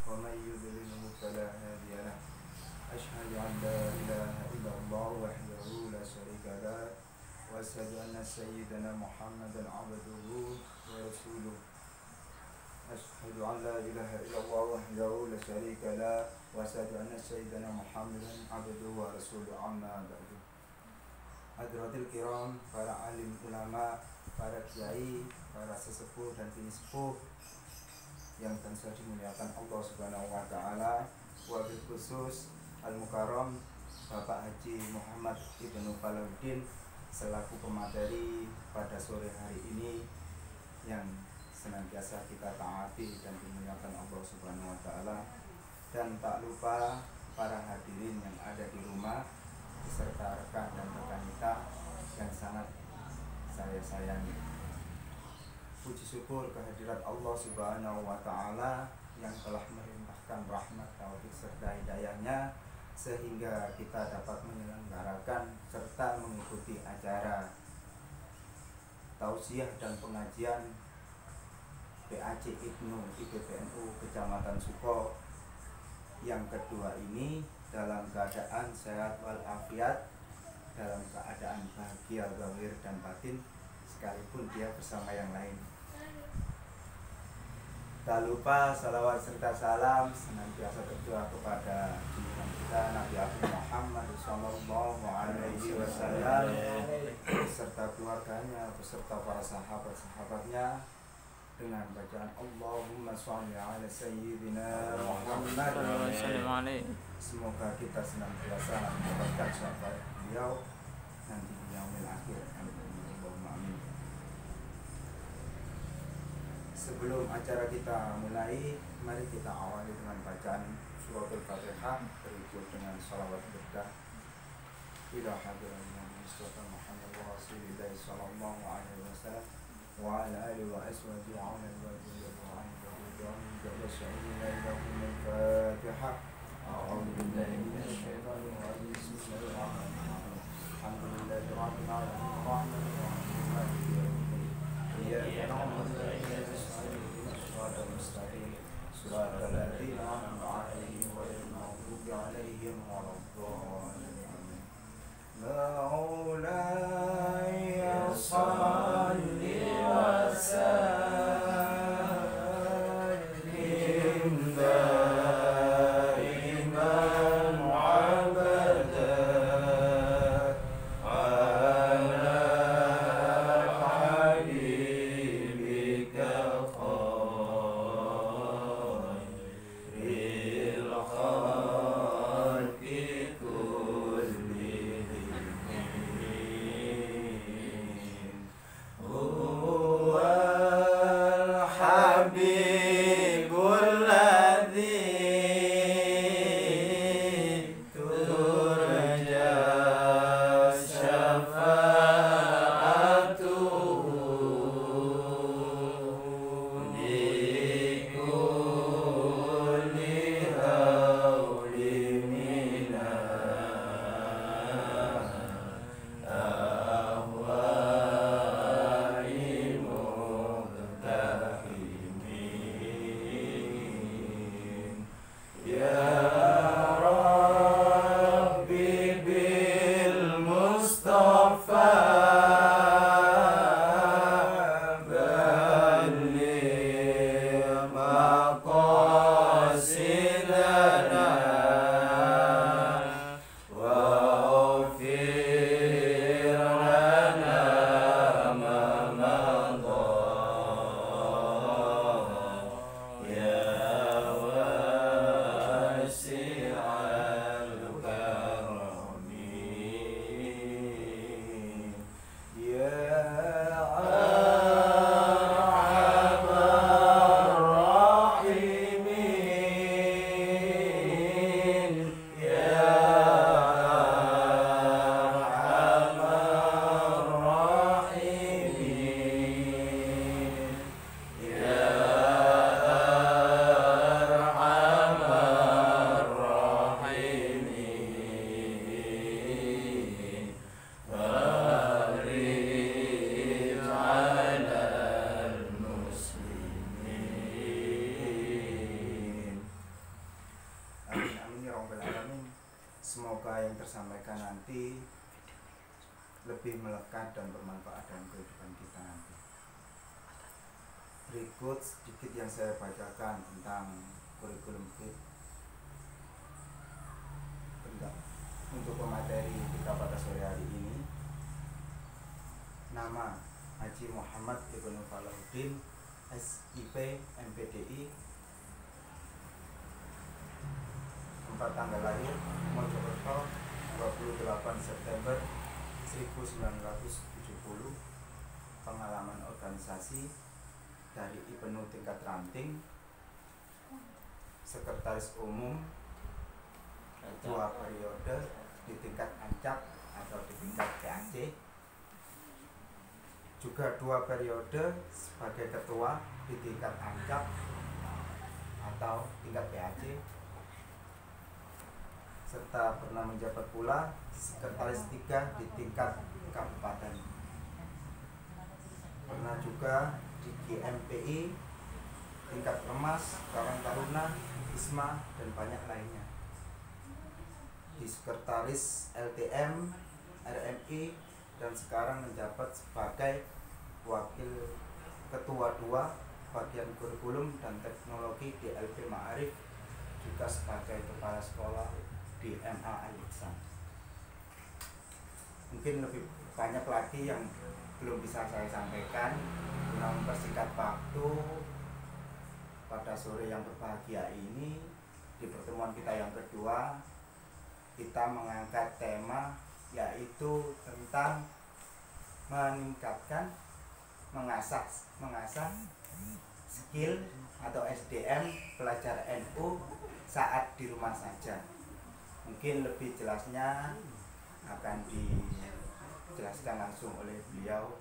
ومن يضلله فلا هادي له أشهد أن لا إله إلا الله وحده لا شريك له وأشهد أن سيدنا محمدا عبده ورسوله أشهد أن لا إله إلا الله وحده لا شريك له وأشهد أن سيدنا محمدا عبده ورسوله أما بعد. Hadratil kiram, para alim ulama, para kiai, para sesepuh dan bini sepuh yang tentu saja dimuliakan Allah Subhanahu wa taala, wabil khusus Al-Mukarram Bapak Haji Muhammad Ibnu Falahuddin selaku pemateri pada sore hari ini yang senantiasa kita taati dan dimuliakan Allah Subhanahu wa taala. Dan tak lupa para hadirin yang ada di rumah beserta rekan dan rekan kita yang sangat saya sayangi. Puji syukur kehadirat Allah Subhanahu wa taala yang telah melimpahkan rahmat, taufik serta hidayahnya sehingga kita dapat menyelenggarakan serta mengikuti acara tausiah dan pengajian PAC Ibnu IPPNU Kecamatan Suko yang kedua ini dalam keadaan sehat walafiat, dalam keadaan bahagia zahir dan batin, sekalipun dia bersama yang lain. Tak lupa salawat serta salam senantiasa tercurah kepada junjungan kita Nabi Muhammad Sallallahu Alaihi Wasallam beserta keluarganya, beserta para sahabat-sahabatnya, dengan bacaan Allahumma sholli ala sayyidina Muhammad. Semoga kita senantiasa mendapatkan syafaat beliau nanti di yaumil akhir. Amin. Sebelum acara kita mulai, mari kita awali dengan bacaan surat Al-Fatihah berikut dengan salawat berkah ila hadratin Nabi Muhammad wa Rasulillah sallallahu alaihi wasallam wa ala alihi wa ashabihi wa ala alihi wa al-Fatihah. A'udzu billahi minasy syaithanir rajim. Bismillahirrahmanirrahim. Alhamdulillahi rabbil alamin arrahmanir rahim maliki yaumiddin. Iyyaka na'budu wa iyyaka nasta'in ihdinas siratal mustaqim siratal ladzina an'amta 'alaihim ghairil maghdubi 'alaihim waladdallin. Maulaya shalli wa sallim daiman abadan ala habibika khairil sampaikan nanti lebih melekat dan bermanfaat dalam kehidupan kita nanti. Berikut sedikit yang saya bacakan tentang kurikulum untuk pemateri kita pada sore hari ini. Nama Haji Muhammad Ibnu Falahuddin, SIP, MPDI. Tempat tanggal lahir Mojokerto 28 September 1970. Pengalaman organisasi dari Ibnu tingkat ranting, sekretaris umum 2 periode di tingkat Ancak atau di tingkat PAC, juga 2 periode sebagai ketua di tingkat Ancak atau tingkat PAC, serta pernah menjabat pula sekretaris 3 di tingkat kabupaten. Pernah juga di GMPI, tingkat Remas, Karang Taruna, ISMA, dan banyak lainnya. Di sekretaris LTM, RMI, dan sekarang menjabat sebagai wakil ketua 2 bagian kurikulum dan teknologi di LP Ma'arif, juga sebagai kepala sekolah di MA Al-Ihsan. Mungkin lebih banyak lagi yang belum bisa saya sampaikan. Guna mempersingkat waktu, pada sore yang berbahagia ini, di pertemuan kita yang kedua, kita mengangkat tema yaitu tentang meningkatkan, mengasah skill atau SDM pelajar NU saat di rumah saja. Mungkin lebih jelasnya akan dijelaskan langsung oleh beliau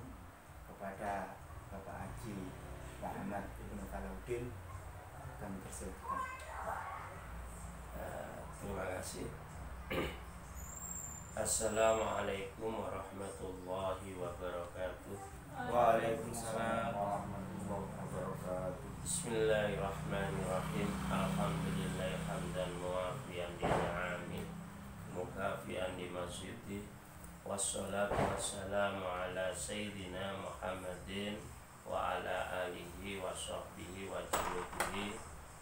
kepada Bapak Haji Muhammad Ibnu Falahuddin. Kami persilakan. Terima kasih. Assalamualaikum warahmatullahi wabarakatuh. Waalaikumsalam warahmatullahi wabarakatuh. Bismillahirrahmanirrahim. Alhamdulillahi hamdan muwafiyan bi ni'amih mukafiyan di masjidi. Wassalatu wassalamu ala sayyidina Muhammadin wa ala alihi wa sahbihi wa junubihi.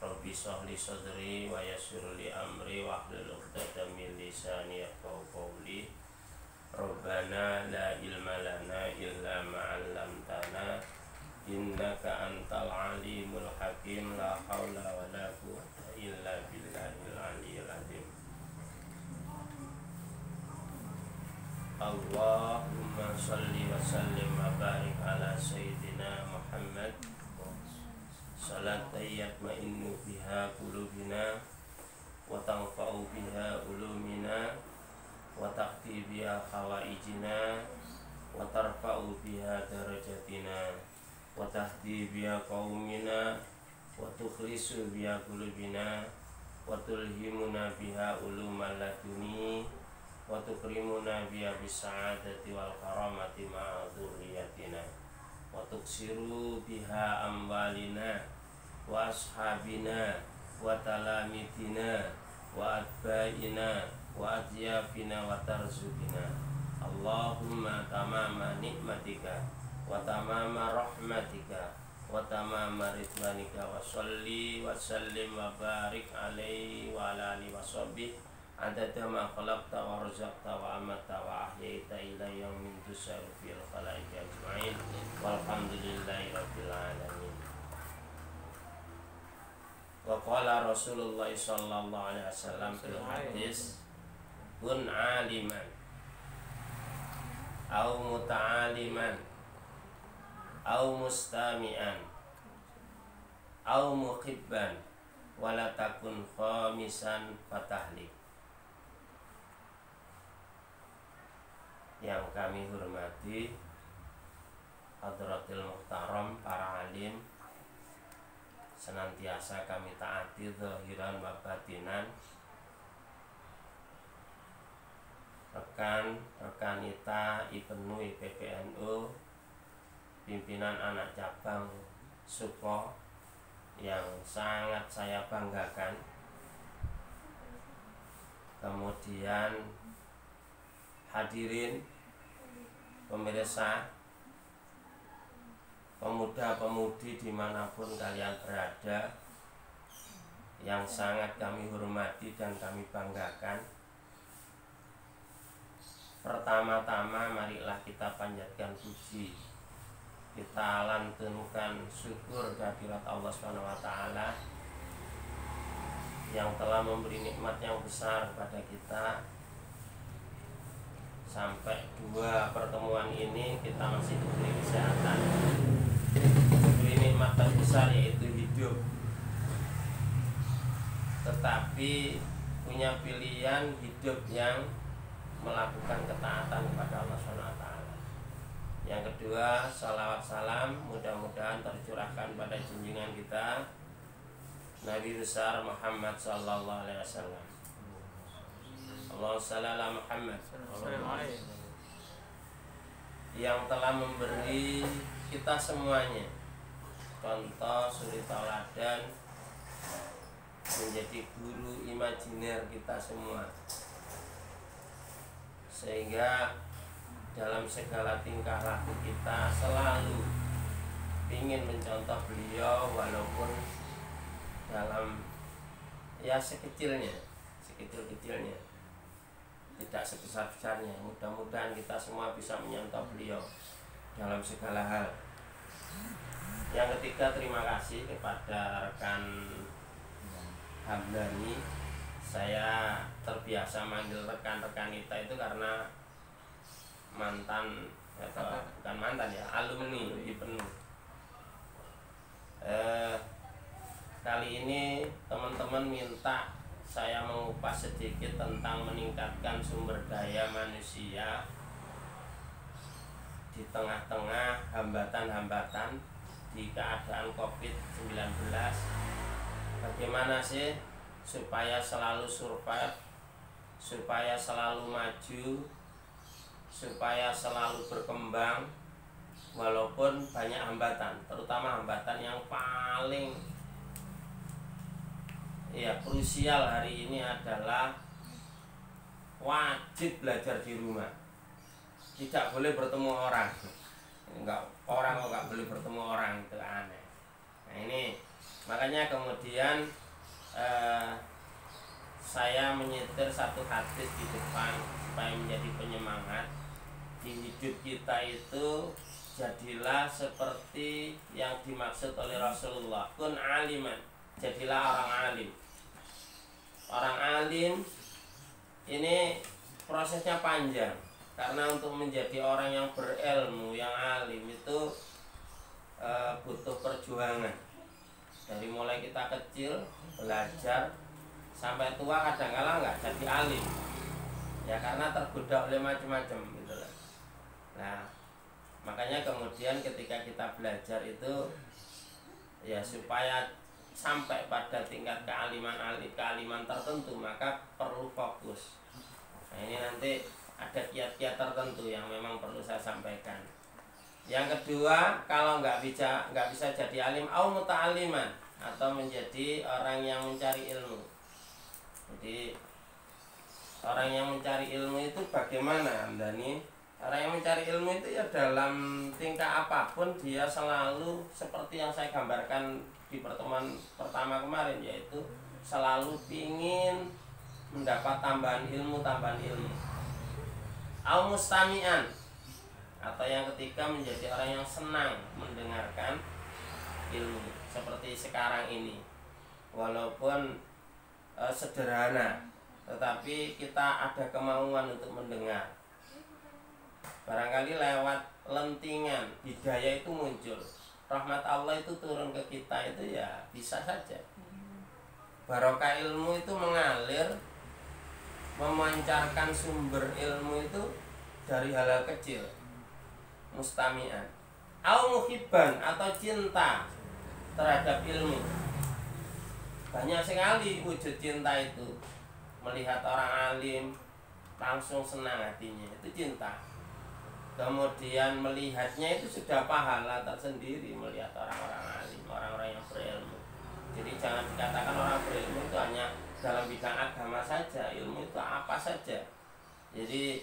Rabbi shrahli sadri wa yassir li amri wa hlul 'uqdatam min lisani yafqahu qawli. Rabbana la ilma lana illa ma 'allamtana innaka antal alimul hakim. La haula wa la quwwata illa billahil aliyyil azim. Allahumma shalli wa sallim wa barik ala sayyidina Muhammad. Salatan yatma'innu biha qulubina wa tanfa'u biha ulumina wa taqdi biha hawaijina wa tarfa'u biha darajatina wa tahdi biha qaumina wa tukhlisu biha qulubina wa tulhimuna biha ulumal laduni wa tukrimuna biha bisa'adati wal karamati ma'a dzurriyyatina wa tuksiru biha amwalina wa ashabina wa talamidina wa atba'ina wa adyafina wa tarzukina. Allahumma tamama nikmatika wa tamama rahmatika wa tamama ridwanika wa salli wa sallim wa barik alaihi wa ala alihi wa sahbihi adada ma khalaqta wa razaqta wa amatta wa ahyaita ila yaumin tusaru fil khalaiqi ajma'in walhamdulillahi rabbil alamin. Wa qala Rasulullah sallallahu alaihi wasallam fil hadis kun aliman au muta'aliman au mustami'an au muhibban wala takun khamisan fatahlik. Yang kami hormati Hadratil Muhtaram, para alim, senantiasa kami taati zahiran wa batinan. Rekan kita Ibnu IPPNU, pimpinan anak cabang Suko, yang sangat saya banggakan. Kemudian hadirin pemirsa, pemuda-pemudi dimanapun kalian berada, yang sangat kami hormati dan kami banggakan. Pertama-tama marilah kita panjatkan puji, kita lantunkan syukur kehadirat Allah SWT yang telah memberi nikmat yang besar pada kita. Sampai 2 pertemuan ini kita masih diberi kesehatan, diberi nikmat terbesar yaitu hidup. Tetapi punya pilihan hidup yang melakukan ketaatan kepada Allah SWT. Yang kedua, salawat salam mudah-mudahan tercurahkan pada junjungan kita Nabi besar Muhammad sallallahu alaihi wasallam. Allahumma shalli ala Muhammad, yang telah memberi kita semuanya contoh suri tauladan, menjadi guru imajiner kita semua, sehingga dalam segala tingkah laku kita selalu ingin mencontoh beliau, walaupun dalam ya sekecilnya, tidak sebesar-besarnya. Mudah-mudahan kita semua bisa menyontoh beliau dalam segala hal. Yang ketiga, terima kasih kepada rekan Hamdani. Saya terbiasa manggil rekan-rekan kita itu karena mantan atau bukan mantan ya, alumni di penuh. Kali ini teman-teman minta saya mengupas sedikit tentang meningkatkan sumber daya manusia di tengah-tengah hambatan-hambatan di keadaan COVID-19. Bagaimana sih supaya selalu survive, supaya selalu maju, supaya selalu berkembang walaupun banyak hambatan, terutama hambatan yang paling krusial hari ini adalah wajib belajar di rumah. Tidak boleh bertemu orang. Orang kok nggak boleh bertemu orang, itu aneh. Nah ini makanya kemudian saya menyetir satu hadis di depan supaya menjadi penyemangat. Di hidup kita itu jadilah seperti yang dimaksud oleh Rasulullah, kun aliman, jadilah orang alim. Orang alim ini prosesnya panjang, karena untuk menjadi orang yang berilmu, yang alim itu butuh perjuangan. Dari mulai kita kecil belajar sampai tua, kadang-kadang nggak jadi alim ya, karena tergoda oleh macam-macam gitu lah. Nah makanya kemudian ketika kita belajar itu ya supaya sampai pada tingkat kealiman tertentu, maka perlu fokus. Nah ini nanti ada kiat-kiat tertentu yang memang perlu saya sampaikan. Yang kedua, kalau nggak bisa jadi alim, au muta'aliman, atau menjadi orang yang mencari ilmu. Jadi orang yang mencari ilmu itu bagaimana, Andani? Orang yang mencari ilmu itu ya dalam tingkah apapun dia selalu seperti yang saya gambarkan di pertemuan pertama kemarin, yaitu selalu ingin mendapat tambahan ilmu. Au mustami'an, atau yang ketiga menjadi orang yang senang mendengarkan ilmu seperti sekarang ini, walaupun sederhana, tetapi kita ada kemauan untuk mendengar. Barangkali lewat lentingan hidayah itu muncul, rahmat Allah itu turun ke kita, itu ya bisa saja. Barokah ilmu itu mengalir, memancarkan sumber ilmu itu dari hal-hal kecil. Mustami'an au muhibban, atau cinta terhadap ilmu. Banyak sekali wujud cinta itu. Melihat orang alim langsung senang hatinya, itu cinta. Kemudian melihatnya itu sudah pahala tersendiri, melihat orang-orang alim, orang-orang yang berilmu. Jadi jangan dikatakan orang berilmu itu hanya dalam bidang agama saja, ilmu itu apa saja. Jadi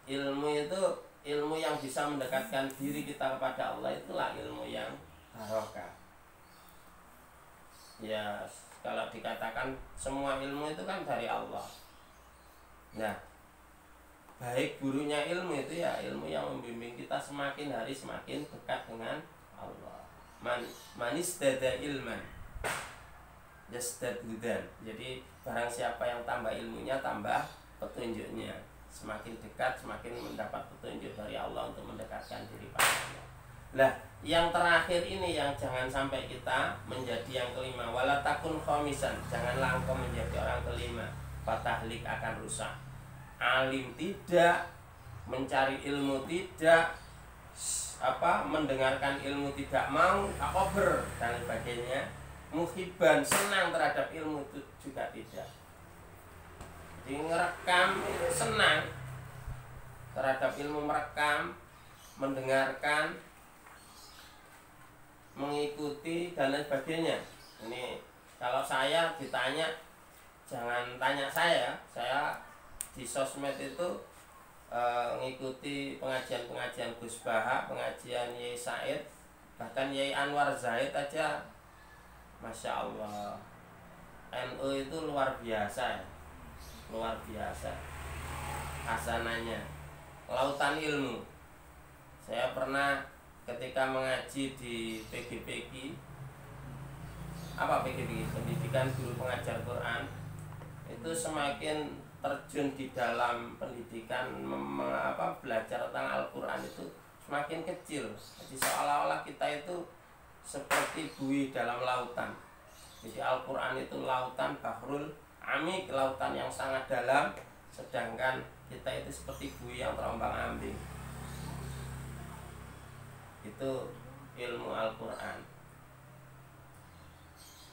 ilmu itu ilmu yang bisa mendekatkan diri kita kepada Allah, itulah ilmu yang barokah. Ya, kalau dikatakan semua ilmu itu kan dari Allah. Nah, baik gurunya ilmu itu ya ilmu yang membimbing kita semakin hari semakin dekat dengan Allah. Manistada ilman yasdad hudan. Jadi barang siapa yang tambah ilmunya tambah petunjuknya. Semakin dekat semakin mendapat petunjuk dari Allah untuk mendekatkan diri padanya. Lah, yang terakhir ini yang jangan sampai kita menjadi yang kelima. Wala takun khomisan, janganlah engkau menjadi orang kelima. Fatahlik akan rusak. Alim tidak, mencari ilmu tidak, mendengarkan ilmu tidak mau, takober dan sebagainya. Muhibban, senang terhadap ilmu itu juga tidak. Jadi ngerekam itu senang terhadap ilmu, merekam, mendengarkan, mengikuti dan lain sebagainya. Ini kalau saya ditanya, jangan tanya saya di sosmed itu ngikuti pengajian-pengajian Gus Baha, pengajian Yai Said, bahkan Yai Anwar Zaid aja, Masya Allah, NU itu luar biasa ya, luar biasa hasananya, lautan ilmu. Saya pernah ketika mengaji di PGPG, pendidikan guru pengajar Quran, itu semakin terjun di dalam pendidikan belajar tentang Al-Quran itu semakin kecil. Jadi seolah-olah kita itu seperti buih dalam lautan. Jadi Al-Quran itu lautan bahrul amik, lautan yang sangat dalam, sedangkan kita itu seperti buih yang terombang-ambing. Itu ilmu Al-Quran.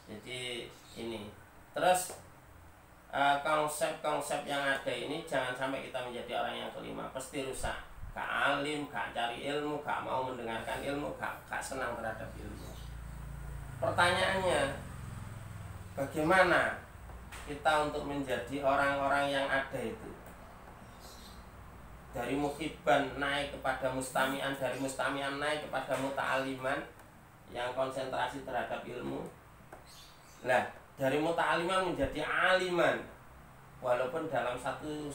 Jadi ini terus konsep-konsep yang ada ini jangan sampai kita menjadi orang yang kelima, pasti rusak. Gak alim, gak cari ilmu, gak mau mendengarkan ilmu, gak senang terhadap ilmu. Pertanyaannya, bagaimana kita untuk menjadi orang-orang yang ada itu? Dari muhibban naik kepada mustami'an, dari mustami'an naik kepada muta'aliman yang konsentrasi terhadap ilmu. Nah, dari muta'aliman menjadi aliman, walaupun dalam satu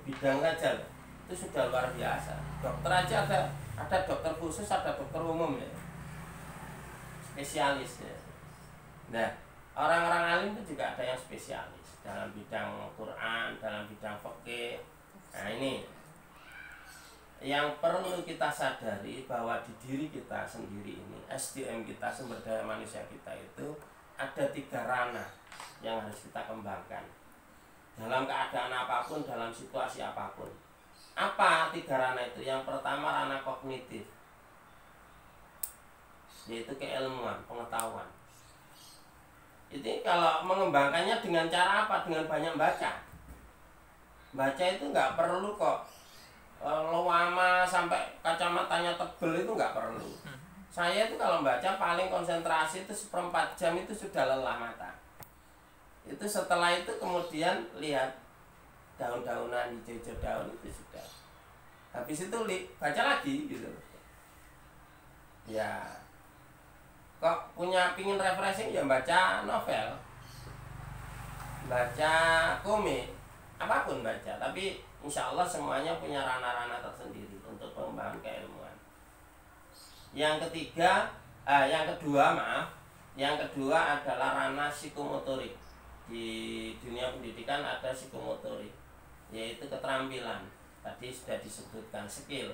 bidang saja, itu sudah luar biasa. Dokter aja ada dokter khusus, ada dokter umum ya, spesialis ya. Nah, orang-orang alim itu juga ada yang spesialis dalam bidang Quran, dalam bidang fikih. Nah, ini yang perlu kita sadari, bahwa di diri kita sendiri ini, SDM kita, sumber daya manusia kita itu ada 3 ranah yang harus kita kembangkan dalam keadaan apapun, dalam situasi apapun. Apa 3 ranah itu? Yang pertama ranah kognitif, yaitu keilmuan, pengetahuan. Itu kalau mengembangkannya dengan cara apa? Dengan banyak baca. Baca itu nggak perlu kok lama sampai kacamatanya tebel, itu nggak perlu. Saya itu kalau baca paling konsentrasi itu 1/4 jam itu sudah lelah mata. Itu setelah itu kemudian lihat daun-daunan, hijau-hijau daun, itu sudah. Habis itu baca lagi gitu. Ya, kok pingin refreshing ya baca novel, baca komik, apapun baca. Tapi insya Allah semuanya punya ranah-ranah tersendiri untuk pengembangan keilmuan. Yang kedua adalah ranah psikomotorik. Di dunia pendidikan ada psikomotorik, yaitu keterampilan. Tadi sudah disebutkan skill.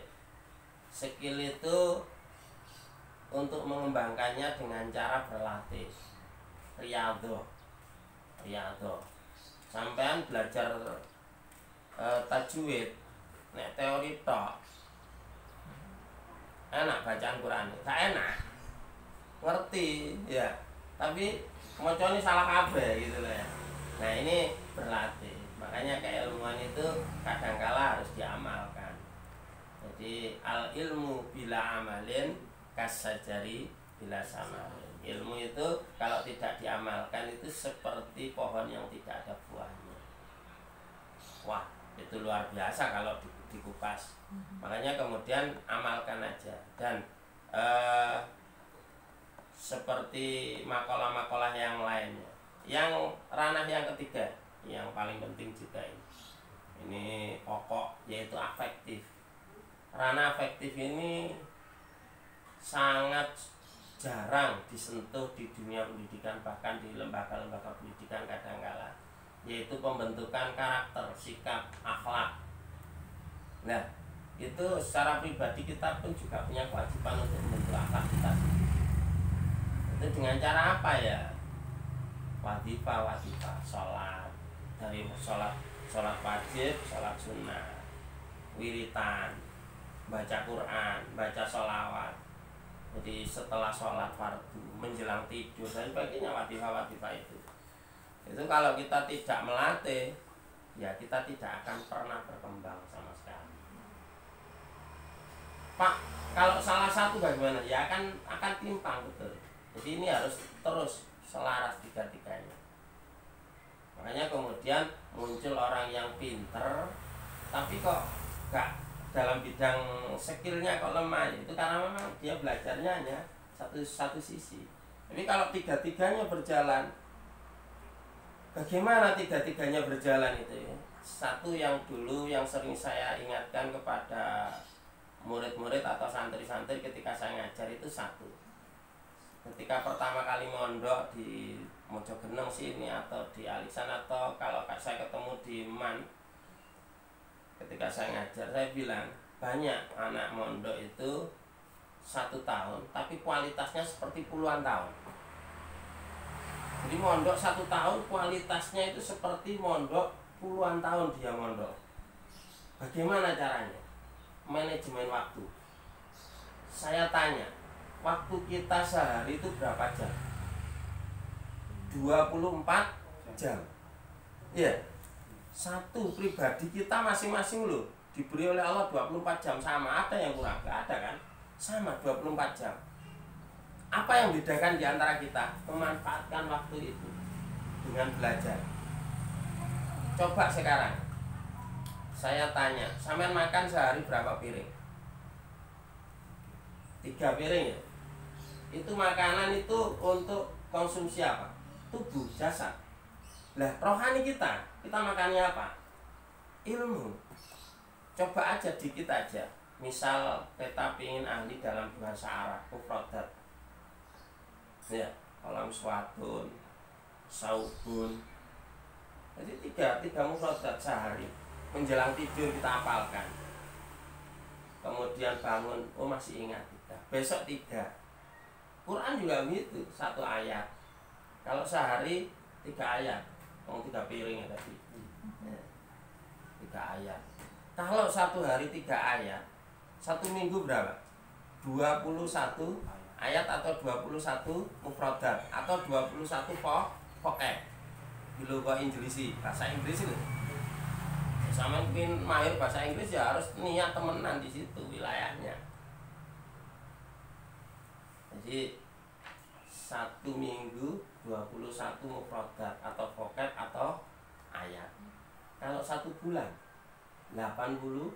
Skill itu untuk mengembangkannya dengan cara berlatih, riyadhah. Sampean belajar tajwid, nek teori tok enak bacaan Quran, gak enak, ngerti ya, tapi macane salah kabeh gitu loh ya. Nah, ini berlatih. Makanya keilmuan itu kadangkala harus diamalkan. Jadi al ilmu bila amalin kasajari bila samalin. Ilmu itu kalau tidak diamalkan itu seperti pohon yang tidak ada buahnya. Wah, Itu luar biasa kalau dikupas. Makanya kemudian amalkan aja. Dan seperti makalah-makalah yang lainnya. Yang ranah yang ketiga, yang paling penting juga ini pokok, yaitu afektif. Ranah afektif ini sangat jarang disentuh di dunia pendidikan, bahkan di lembaga-lembaga pendidikan kadangkala, yaitu pembentukan karakter, sikap, akhlak. Nah, itu secara pribadi kita pun juga punya kewajiban untuk membentuk akhlak kita sendiri. Itu dengan cara apa ya? Wadifah, sholat, dari sholat wajib, sholat sunnah, wiritan, baca Quran, baca sholawat. Jadi setelah sholat fardu, menjelang tidur dan sebagainya, wadifah itu. Itu kalau kita tidak melatih, ya kita tidak akan pernah berkembang sama sekali. Pak, kalau salah satu bagaimana? Ya akan timpang, betul. Jadi ini harus terus selaras tiga-tiganya. Makanya kemudian muncul orang yang pinter, tapi kok gak dalam bidang skillnya kok lemah. Itu karena memang dia belajarnya hanya satu sisi. Tapi kalau tiga-tiganya berjalan, bagaimana tiga-tiganya berjalan itu ya? Satu yang dulu yang sering saya ingatkan kepada murid-murid atau santri-santri ketika saya ngajar itu satu. Ketika pertama kali mondok di Mojogeneng sini atau di Alisan, atau kalau saya ketemu di Man, ketika saya ngajar saya bilang banyak anak mondok itu 1 tahun tapi kualitasnya seperti puluhan tahun. Jadi mondok 1 tahun kualitasnya itu seperti mondok puluhan tahun dia mondok. Bagaimana caranya? Manajemen waktu. Saya tanya, waktu kita sehari itu berapa jam? 24 jam. Iya. Satu pribadi kita masing-masing loh diberi oleh Allah 24 jam, sama ada yang kurang? Gak ada kan? Sama 24 jam. Apa yang bedakan di antara kita? Memanfaatkan waktu itu dengan belajar. Coba sekarang saya tanya, sampean makan sehari berapa piring? 3 piring ya? Itu makanan itu untuk konsumsi apa? Tubuh, jasad. Lah rohani kita makannya apa? Ilmu. Coba aja dikit aja. Misal kita pingin ahli dalam bahasa Arab, mufradat. Ya, kolam suatun, saubun. Jadi tiga mufradat sehari. Menjelang tidur kita hafalkan. Kemudian bangun, oh masih ingat 3. Besok 3. Quran juga begitu, 1 ayat. Kalau sehari 3 ayat, 3 piring ya tadi. 3 ayat. Kalau 1 hari 3 ayat, 1 minggu berapa? 21 ayat atau 21 mufradat atau 21 pokok. Di lughah Inggris, bahasa Inggris itu. Sama mungkin mahir bahasa Inggris ya harus niat temenan di situ wilayahnya. Jadi 1 minggu 21 mufradat atau pokok atau ayat. Kalau 1 bulan 84.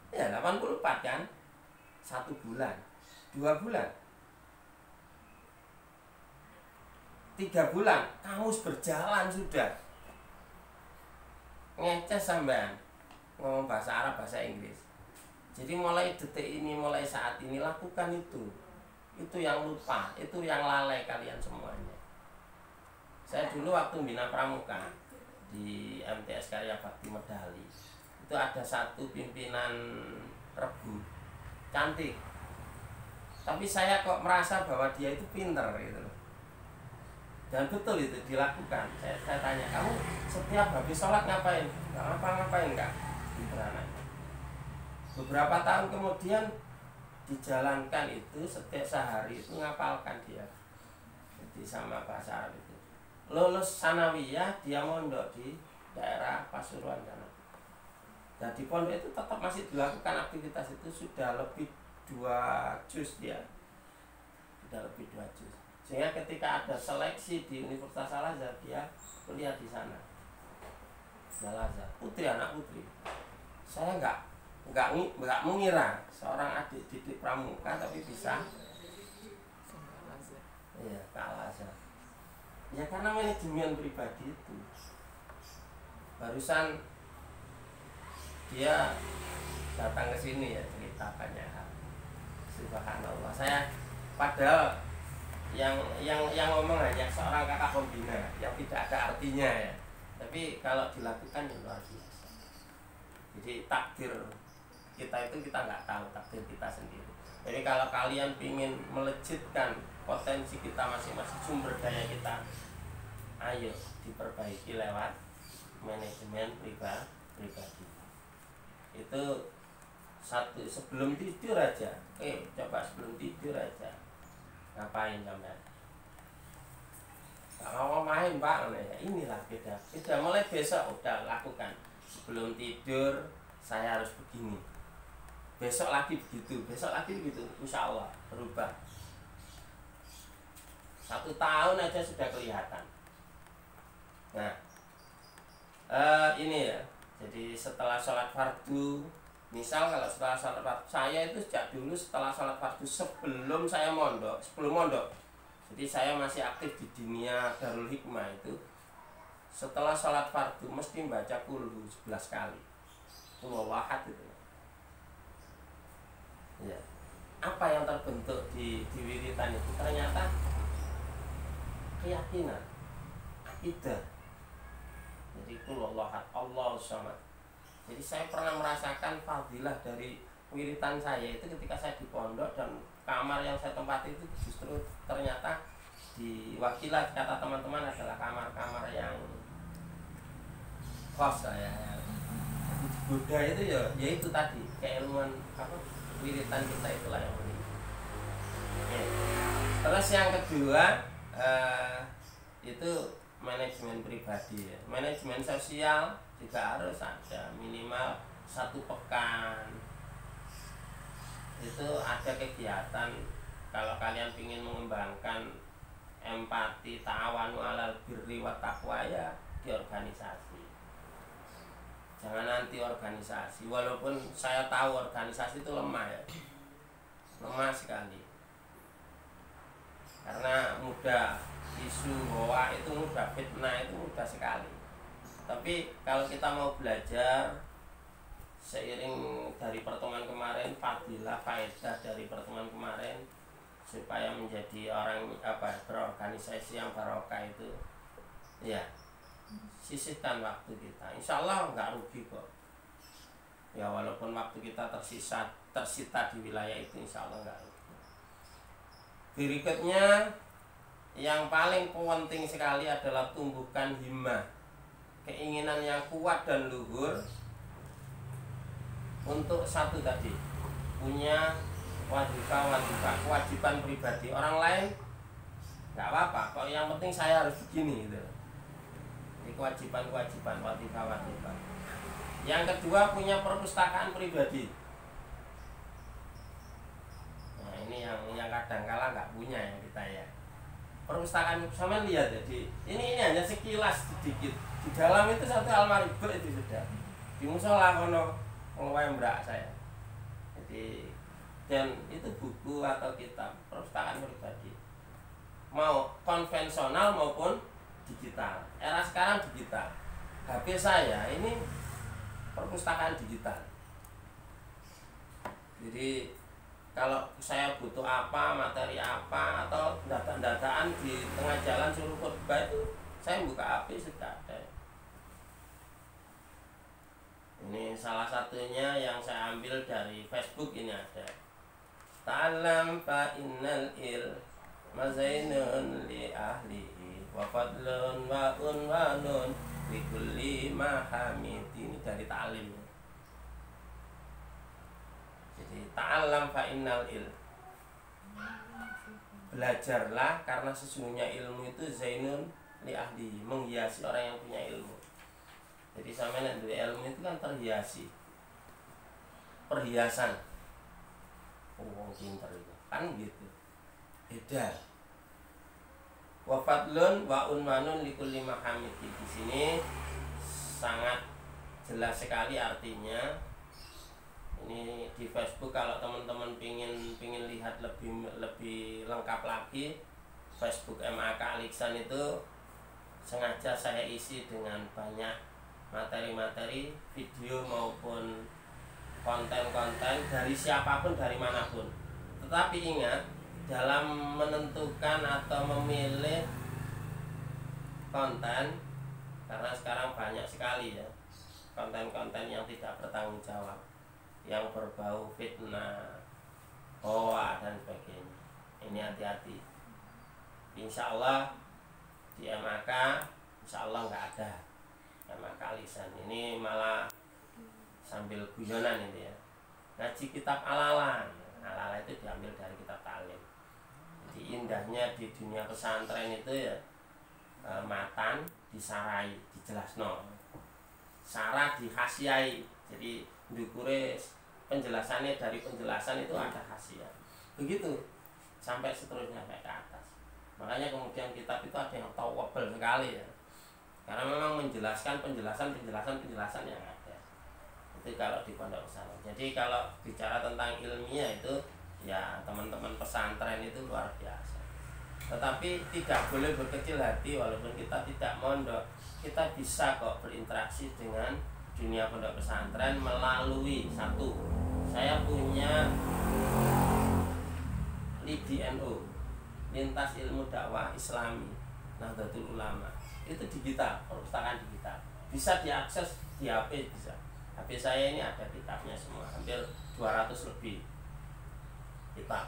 Ya 84 kan? 1 bulan. 2 bulan. 3 bulan kamus berjalan sudah. Ngeceh sampean ngomong bahasa Arab, bahasa Inggris. Jadi mulai detik ini, mulai saat ini lakukan itu. Itu yang lupa, itu yang lalai kalian semuanya. Saya dulu waktu bina pramuka di MTS Karya Bakti Medali, itu ada 1 pimpinan Regu cantik. Tapi saya kok merasa bahwa dia itu pinter gitu loh. Dan betul itu dilakukan. Saya tanya, kamu setiap habis sholat ngapain? Gak ngapain enggak? Beberapa tahun kemudian dijalankan itu, setiap sehari itu ngapalkan dia. Jadi sama bahasa Arab itu. Lulus sanawiyah dia mondok di daerah Pasuruan sana. Dan di pondok itu tetap masih dilakukan aktivitas itu, sudah lebih 2 juz dia. Sudah lebih 2 juz. Sehingga ketika ada seleksi di Universitas Al-Azhar dia kuliah di sana. Zalaza, putri, anak putri. Saya nggak mengira seorang adik didik pramuka tapi bisa iya kalah aja. Ya karena manajemen pribadi itu. Barusan dia datang ke sini ya cerita banyak hal. Subhanallah. Saya padahal yang ngomong hanya seorang kakak pembina yang tidak ada artinya ya. Tapi kalau dilakukan ya luar biasa. Jadi takdir kita itu kita nggak tahu takdir kita sendiri. Jadi kalau kalian ingin melejitkan potensi kita masing-masing, sumber daya kita, ayo diperbaiki lewat manajemen pribadi. Itu satu, sebelum tidur aja. Coba sebelum tidur aja. Ngapain sampean? Gak mau main Pak, inilah beda. Mulai besok udah lakukan. Sebelum tidur saya harus begini. Besok lagi begitu, insya Allah berubah. 1 tahun aja sudah kelihatan. Nah, ini ya. Jadi setelah sholat fardu, misal kalau setelah sholat fardu, saya itu sejak dulu setelah sholat fardu sebelum mondok. Jadi saya masih aktif di dunia Darul Hikmah itu. Setelah sholat fardu mesti baca kulhu 11 kali. Kulhu wahad itu. Ya. Apa yang terbentuk di wiritan itu? Ternyata keyakinan, akidah. Jadi kulhu wahad, Allahu samad. Jadi saya pernah merasakan fadilah dari wiritan saya itu ketika saya di pondok, dan kamar yang saya tempati itu justru ternyata di wakilah kata teman-teman adalah kamar-kamar yang kos ya. Jadi digoda itu ya itu tadi keilmuan apa wiritan kita itulah yang ini. Terus yang kedua itu manajemen pribadi ya. Manajemen sosial juga harus ada minimal 1 pekan. Itu ada kegiatan kalau kalian ingin mengembangkan empati, ta'awanu 'alal birri wa taqwa ya di organisasi. Jangan nanti organisasi, walaupun saya tahu organisasi itu lemah ya. Lemah sekali. Karena mudah isu bahwa itu mudah fitnah, itu mudah sekali. Tapi kalau kita mau belajar seiring dari pertemuan kemarin, fadilah faedah dari pertemuan kemarin supaya menjadi orang berorganisasi yang barokah itu ya sisihkan waktu kita. Insya Allah nggak rugi kok ya, walaupun waktu kita tersita di wilayah itu, insya Allah nggak rugi. Berikutnya yang paling penting sekali adalah tumbuhkan himmah, keinginan yang kuat dan luhur untuk satu tadi, punya kewajiban pribadi. Orang lain nggak apa-apa, kalau yang penting saya harus begini gitu. Ini kewajiban wajibah. Yang kedua, punya perpustakaan pribadi. Nah ini yang kadang-kala nggak punya ya kita ya. Perpustakaan sama lihat jadi ini hanya sekilas sedikit. Di dalam itu satu almari itu sudah di musola kono mbak saya. Jadi dan itu buku atau kitab perpustakaan pribadi, mau konvensional maupun digital. Era sekarang digital. HP saya ini perpustakaan digital. Jadi kalau saya butuh apa, materi apa, atau data-dataan di tengah jalan suruh khutbah itu saya buka HP sudah ada. Ini salah satunya yang saya ambil dari Facebook, ini ada. Ta'lam fa innal ilma zainun li ahlihi wa fadlun wa unwanun li kulli mahamid. Ini dari ta'lim. Jadi ta'lam fa innal ilm, belajarlah karena sesungguhnya ilmu itu zainun li ahlihi, menghiasi orang yang punya ilmu. Jadi sama dari ilmu itu kan terhiasi, perhiasan. Oh pintar itu kan gitu. Beda. Wa fadlun wa unwanun likulli mahamid. Di sini sangat jelas sekali artinya. Ini di Facebook kalau teman-teman pingin lihat lebih lengkap lagi, Facebook MAK Al-Ihsan itu sengaja saya isi dengan banyak materi-materi, video maupun konten-konten dari siapapun, dari manapun. Tetapi ingat, dalam menentukan atau memilih konten, karena sekarang banyak sekali ya konten-konten yang tidak bertanggung jawab, yang berbau fitnah, hoax dan sebagainya. Ini hati-hati. Insya Allah di MAK insya Allah nggak ada MAK Al-Ihsan. Ini malah sambil guyonan ini ya, ngaji kitab ala-ala itu diambil dari kitab taklim. Jadi indahnya di dunia pesantren itu ya, matan disarai, dijelasno, sarah dihasiai. Jadi dukure penjelasannya, dari penjelasan itu ada khasiat. Begitu sampai seterusnya sampai ke atas. Makanya kemudian kitab itu ada yang tawabel sekali ya, karena memang menjelaskan penjelasan yang ada. Itu kalau di pondok pesantren. Jadi kalau bicara tentang ilmiah itu ya teman-teman pesantren itu luar biasa. Tetapi tidak boleh berkecil hati, walaupun kita tidak mondok, kita bisa kok berinteraksi dengan dunia pondok pesantren melalui satu, saya punya LIDI-NU, Lintas Ilmu Dakwah Islami Nahdlatul Ulama. Itu digital, perpustakaan digital, bisa diakses di HP, bisa. HP saya ini ada kitabnya semua, hampir 200 lebih kitab.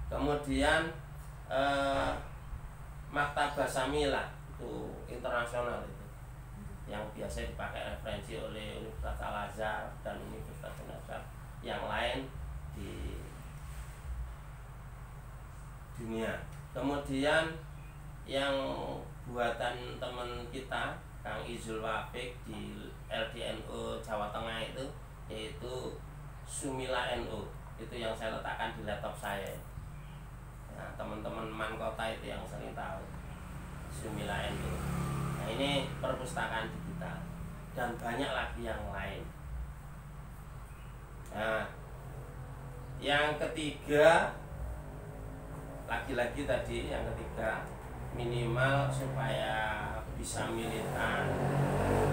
Kemudian Maktabah Samilah itu internasional itu, yang biasa dipakai referensi oleh Universitas Al-Azhar dan Universitas Al-Azhar yang lain di dunia. Kemudian yang buatan teman kita Kang Izul Wafik di LDNU Jawa Tengah itu, yaitu Sumila NU, itu yang saya letakkan di laptop saya. Nah, teman-teman Man Kota itu yang sering tahu Sumila NU. Nah, ini perpustakaan digital dan banyak lagi yang lain. Nah, yang ketiga, lagi-lagi tadi yang ketiga, minimal supaya bisa militan,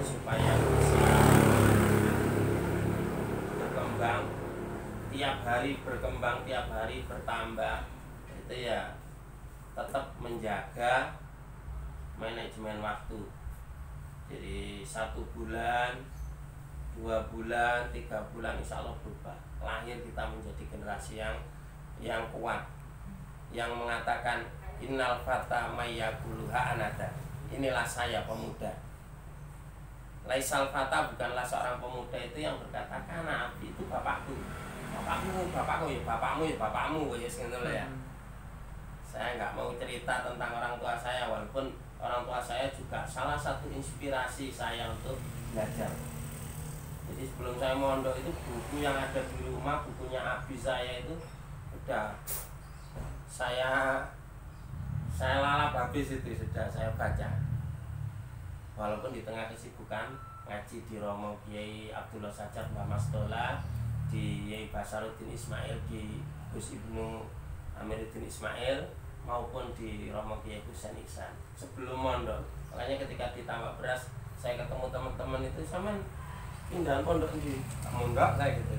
supaya bisa berkembang, tiap hari berkembang, tiap hari bertambah, itu ya tetap menjaga manajemen waktu. Jadi 1 bulan, 2 bulan, 3 bulan insya Allah berubah. Lahir kita menjadi generasi yang kuat, yang mengatakan innal fata mayyakuluha anada. Inilah saya pemuda. Laisal fata, bukanlah seorang pemuda itu yang berkata karena Abi itu bapakku. Bapakku ya bapakmu ya gitu ya. Saya nggak mau cerita tentang orang tua saya, walaupun orang tua saya juga salah satu inspirasi saya untuk belajar. Jadi sebelum saya mondok itu, buku yang ada di rumah, bukunya Abi saya itu udah saya lalap habis, itu sudah saya baca. Walaupun di tengah kesibukan ngaji di Romo Kiai Abdullah Sajjad Muhammad Stola, di Yai Basaruddin Ismail, di Gus Ibnu Amiruddin Ismail, maupun di Romo Kiai Husain Ihsan sebelum mondok. Makanya ketika ditambah beras, saya ketemu teman-teman itu, sama pindahan pondok di mondok kayak gitu.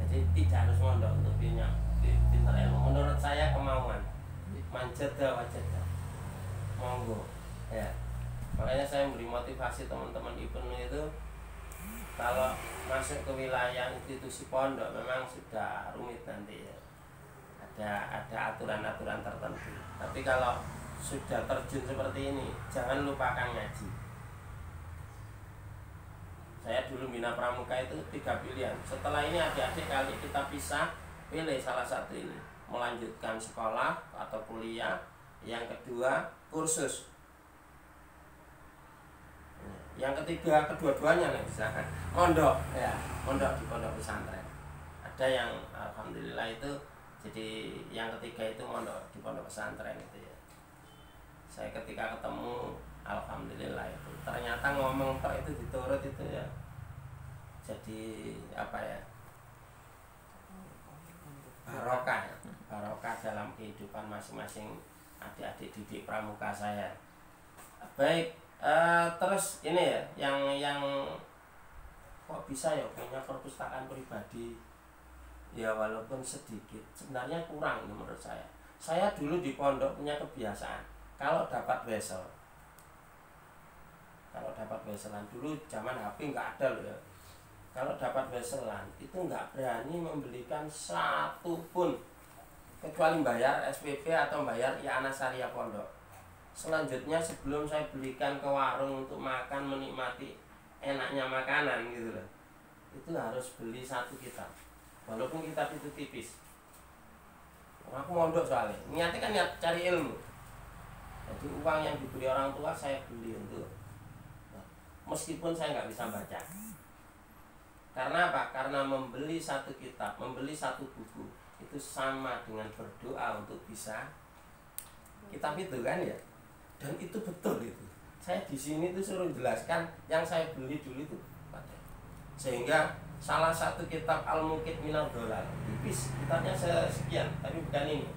Jadi tidak harus mondok untuk pintar ilmu. Menurut saya kemauan, manjada wajada, monggo ya. Makanya saya memberi motivasi teman-teman Ibnu itu, kalau masuk ke wilayah institusi pondok memang sudah rumit nanti ya, ada aturan-aturan tertentu. Tapi kalau sudah terjun seperti ini, jangan lupakan ngaji. Saya dulu Bina Pramuka itu 3 pilihan. Setelah ini adik-adik kali kita pisah, pilih salah satu ini, melanjutkan sekolah atau kuliah. Yang kedua kursus. Yang ketiga, kedua-duanya nggak bisa, mondok ya, mondok di pondok pesantren. Ada yang alhamdulillah itu, jadi yang ketiga itu mondok di pondok pesantren itu ya. Saya ketika ketemu alhamdulillah itu. Ternyata ngomong tok itu diturut itu ya. Jadi apa ya? Barokah ya. Barokah dalam kehidupan masing-masing adik-adik didik pramuka saya. Baik, terus ini ya yang kok bisa ya punya perpustakaan pribadi. Ya walaupun sedikit, sebenarnya kurang ini menurut saya. Saya dulu di pondok punya kebiasaan kalau dapat wesel. Kalau dapat weselan dulu zaman HP nggak ada loh ya. Kalau dapat weselan itu nggak berani membelikan satu pun kecuali bayar SPP atau bayar Iana Syariah Pondok. Selanjutnya sebelum saya belikan ke warung untuk makan menikmati enaknya makanan gitu loh, itu harus beli satu kitab walaupun kitab itu tipis. Aku mondok soalnya niatnya kan niat cari ilmu, jadi uang yang diberi orang tua saya beli untuk meskipun saya nggak bisa baca. Karena apa? Karena membeli satu kitab, membeli satu buku itu sama dengan berdoa untuk bisa kitab itu kan ya. Dan itu betul itu. Saya di sini tuh suruh jelaskan yang saya beli dulu itu. Sehingga salah satu kitab Al-Muqid Minad Dhalal tipis, kitabnya sekian, tapi bukan ini.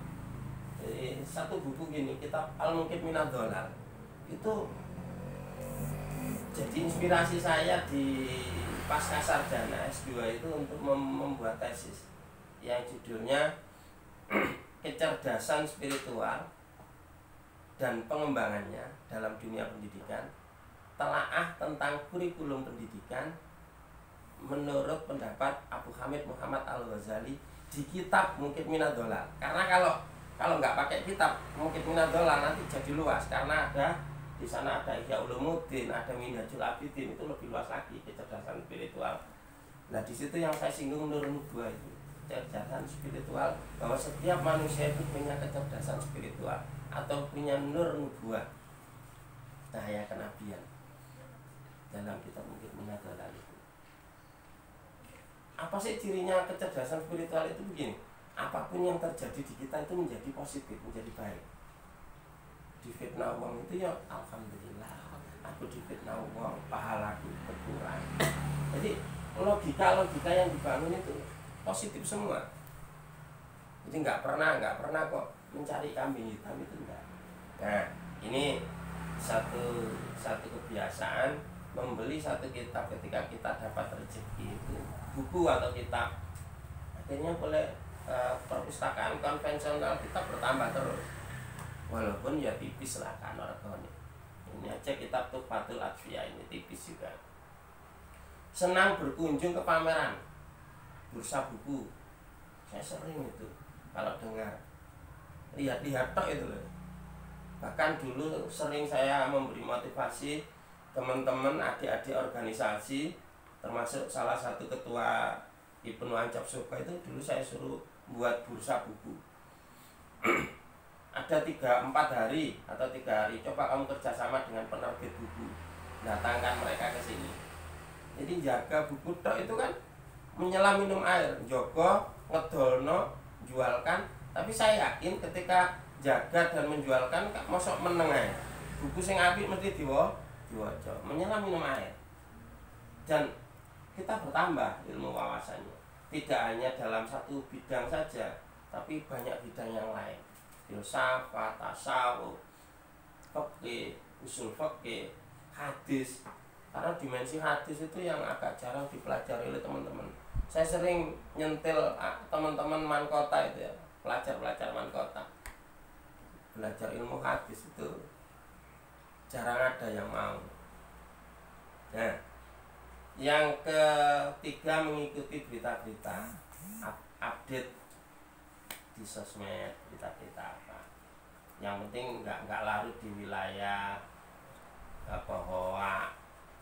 Satu buku gini, kitab Al-Muqid Minad Dhalal itu jadi inspirasi saya di pasca sarjana S2 itu untuk membuat tesis yang judulnya Kecerdasan Spiritual dan Pengembangannya dalam Dunia Pendidikan, telaah tentang kurikulum pendidikan menurut pendapat Abu Hamid Muhammad Al-Ghazali di kitab Muqid Minad Dhalal. Karena kalau nggak pakai kitab Muqid Minad Dhalal nanti jadi luas, karena di sana ada Ihya Ulumuddin, ada Minhajul Abidin, itu lebih luas lagi kecerdasan spiritual. Nah di situ yang saya singgung Nur Nubuwah itu, kecerdasan spiritual, bahwa setiap manusia itu punya kecerdasan spiritual atau punya Nur Nubuwah, cahaya kenabian dalam kitab Muqid Minad Dhalal itu. Apa sih cirinya kecerdasan spiritual itu? Begini, apapun yang terjadi di kita itu menjadi positif, menjadi baik. Difitnah uang itu ya alhamdulillah, aku difitnah uang, pahalaku berkurang. Jadi logika yang dibangun itu positif semua. Jadi nggak pernah kok mencari kambing hitam, itu enggak. Nah ini satu kebiasaan membeli satu kitab ketika kita dapat rezeki itu, buku atau kitab. Akhirnya boleh perpustakaan konvensional kita bertambah terus. Walaupun ya tipis lah kan orangnya. Ini aja kitab Tuhfatul Atfiyah ini tipis juga. Senang berkunjung ke pameran bursa buku. Saya sering itu kalau dengar lihat-lihat tok itu loh. Bahkan dulu sering saya memberi motivasi teman-teman adik-adik organisasi, termasuk salah satu ketua Ibnu Ancap Soka itu dulu saya suruh buat bursa buku. Ada 3-4 hari atau 3 hari, coba kamu kerjasama dengan penerbit buku, datangkan mereka ke sini. Jadi jaga buku tok itu kan menyelam minum air, jogo, ngedolno, jualkan. Tapi saya yakin ketika jaga dan menjualkan mosok meneng ae. Buku sing apik mesti diwaca, menyelam minum air. Dan kita bertambah ilmu wawasannya. Tidak hanya dalam satu bidang saja, tapi banyak bidang yang lain. Filsafat, tasawuf, fikih, usul fikih, hadis. Karena dimensi hadis itu yang agak jarang dipelajari oleh teman-teman. Saya sering nyentil teman-teman Mankota itu ya, pelajar-pelajar Mankota. Belajar ilmu hadis itu jarang ada yang mau. Nah, yang ketiga mengikuti berita-berita, update di sosmed, berita-berita apa. Yang penting nggak larut di wilayah hoax,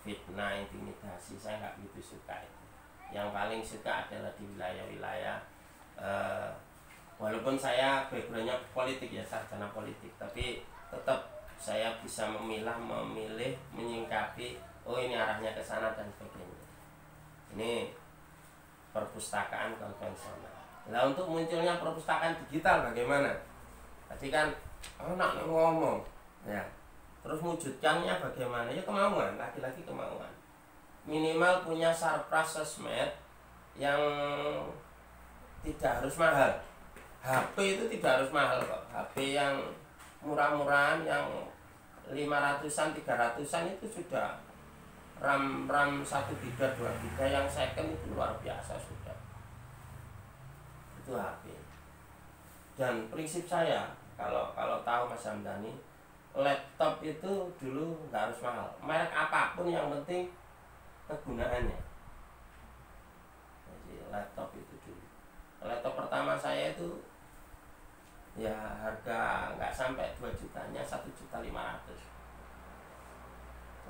fitnah, intimidasi. Saya nggak begitu suka itu. Yang paling suka adalah di wilayah-wilayah walaupun saya backgroundnya politik ya, sarjana politik, tapi tetap saya bisa memilih, menyingkapi, oh ini arahnya ke sana dan sebagainya. Ini perpustakaan konvensional. Nah untuk munculnya perpustakaan digital bagaimana? Tadi kan anak ngomong, ya Terus wujudkannya bagaimana? Ya kemauan, lagi-lagi kemauan. Minimal punya surplus sosmed yang tidak harus mahal. HP itu tidak harus mahal kok. HP yang murah-murahan yang 500-an, 300-an itu sudah RAM 1 GB, 2 GB yang second itu luar biasa sudah. Itu HP. Dan prinsip saya kalau tahu Mas Hamdani, laptop itu dulu nggak harus mahal. Merek apapun yang penting kegunaannya. Jadi laptop itu dulu. Laptop pertama saya itu ya harga nggak sampai 2 jutanya, 1.500.000.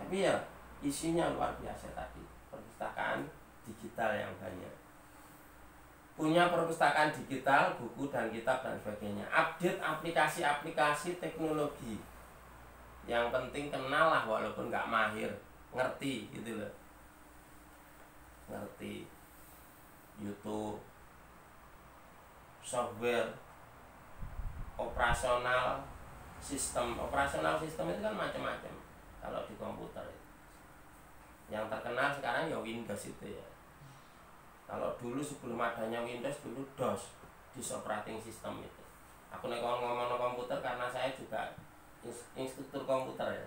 Tapi ya isinya luar biasa tadi, perpustakaan digital yang banyak. Punya perpustakaan digital, buku dan kitab dan sebagainya. Update aplikasi-aplikasi teknologi. Yang penting kenal lah walaupun nggak mahir, ngerti gitu loh. Ngerti YouTube, software, operasional sistem itu kan macam-macam kalau di komputer itu. Yang terkenal sekarang ya Windows itu ya. Kalau dulu sebelum adanya Windows dulu DOS, disk operating system itu. Aku ngomong komputer karena saya juga instruktur komputer ya.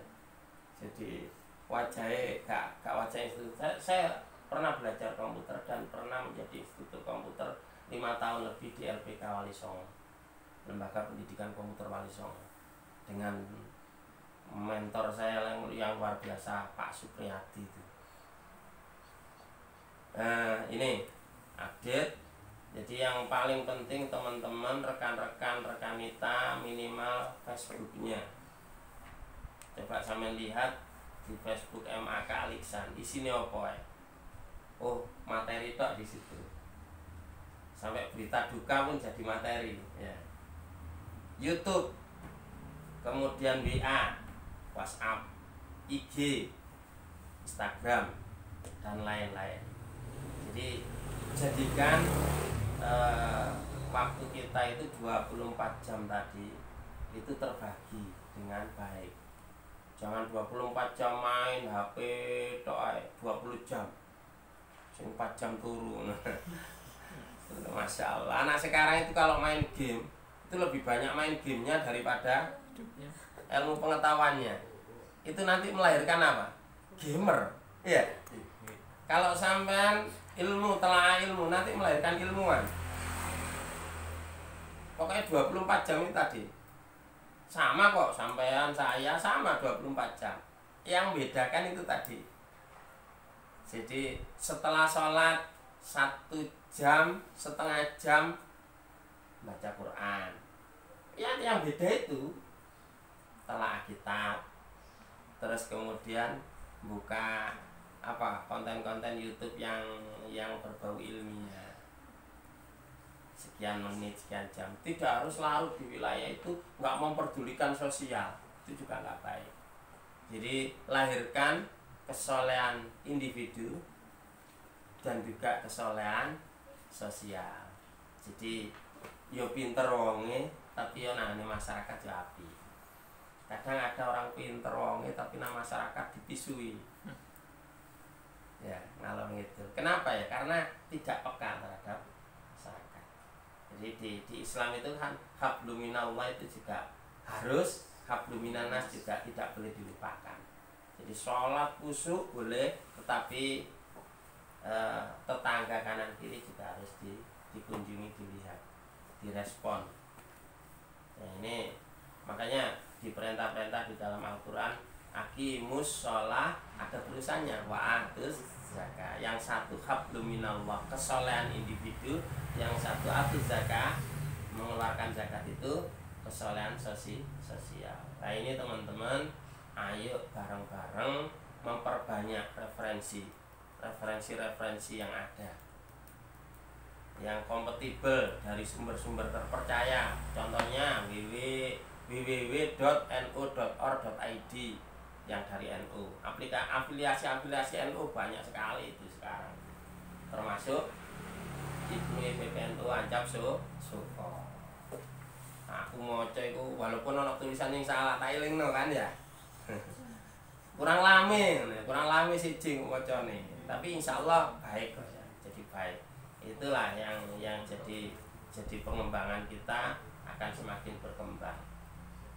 Jadi wajahnya gak wajah instruktur. Saya pernah belajar komputer dan pernah menjadi instruktur komputer 5 tahun lebih di LPK Wali Songo, Lembaga Pendidikan Komputer Wali Songo, dengan mentor saya yang luar biasa, Pak Supriyadi itu. Nah ini update. Jadi yang paling penting teman-teman, rekan-rekan rekanita, minimal Facebooknya. Coba sampean lihat di Facebook MAK Aliksan, di sini apa ya? Oh, materi tok di situ. Sampai berita duka pun jadi materi ya. YouTube, kemudian WA, WhatsApp, IG, Instagram dan lain-lain. Jadi jadikan waktu kita itu 24 jam tadi itu terbagi dengan baik. Jangan 24 jam main HP tok ae, 20 jam. Sing 4 jam turu. Masya Allah. Anak sekarang itu kalau main game itu lebih banyak main gamenya daripada ilmu pengetahuannya. Itu nanti melahirkan apa? Gamer. Iya. Kalau sampean ilmu, telah ilmu, nanti melahirkan ilmuwan. Pokoknya 24 jam itu tadi. Sama kok, sampean saya sama 24 jam. Yang bedakan itu tadi. Jadi setelah sholat 1 jam, setengah jam baca Quran. Ya yang beda itu telah kitab. Terus kemudian buka konten-konten YouTube yang berbau ilmiah. Sekian menit, sekian jam. Tidak harus larut di wilayah itu, nggak memperdulikan sosial. Itu juga nggak baik. Jadi lahirkan kesolehan individu dan juga kesolehan sosial. Jadi yo pinter wonge tapi yo nangane masyarakat yo api. Kadang ada orang pinter wonge tapi nang masyarakat dipisui. Ya, ngalor gitu. Kenapa ya? Karena tidak peka terhadap masyarakat. Jadi di Islam itu kan hablum minallah itu juga harus, hablum minannas juga tidak boleh dilupakan. Jadi sholat khusyuk boleh, tetapi tetangga kanan kiri juga harus dikunjungi, dilihat, direspon. Nah ini makanya diperintah-perintah di dalam Al-Quran, aqimus sholah, ada tulisannya wa'atus zakat. Yang satu hablum minallah, kesolehan individu. Yang satu atuz zakat, mengeluarkan zakat itu kesolehan sosial. Nah ini teman-teman, ayo bareng-bareng memperbanyak referensi yang ada, yang kompatibel dari sumber-sumber terpercaya. Contohnya www.nu.or.id yang dari NU. Afiliasi NU banyak sekali itu sekarang, termasuk Ibnu PPNU Ancap Suko. Aku moco itu walaupun ada tulisan yang salah, tak elingno kan ya. kurang lame siji wacane. Tapi insyaallah baik kok ya. Jadi baik. Itulah yang jadi pengembangan kita akan semakin berkembang.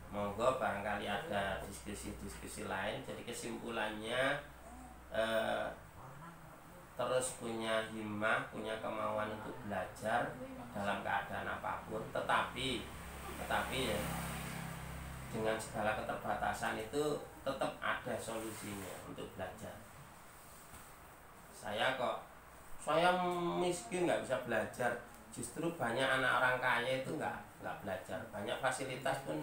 Monggo barangkali ada diskusi-diskusi lain. Jadi kesimpulannya terus punya himmah, punya kemauan untuk belajar dalam keadaan apapun, tetapi ya dengan segala keterbatasan itu tetap ada solusinya untuk belajar. Saya miskin nggak bisa belajar, justru banyak anak orang kaya itu nggak belajar, banyak fasilitas pun.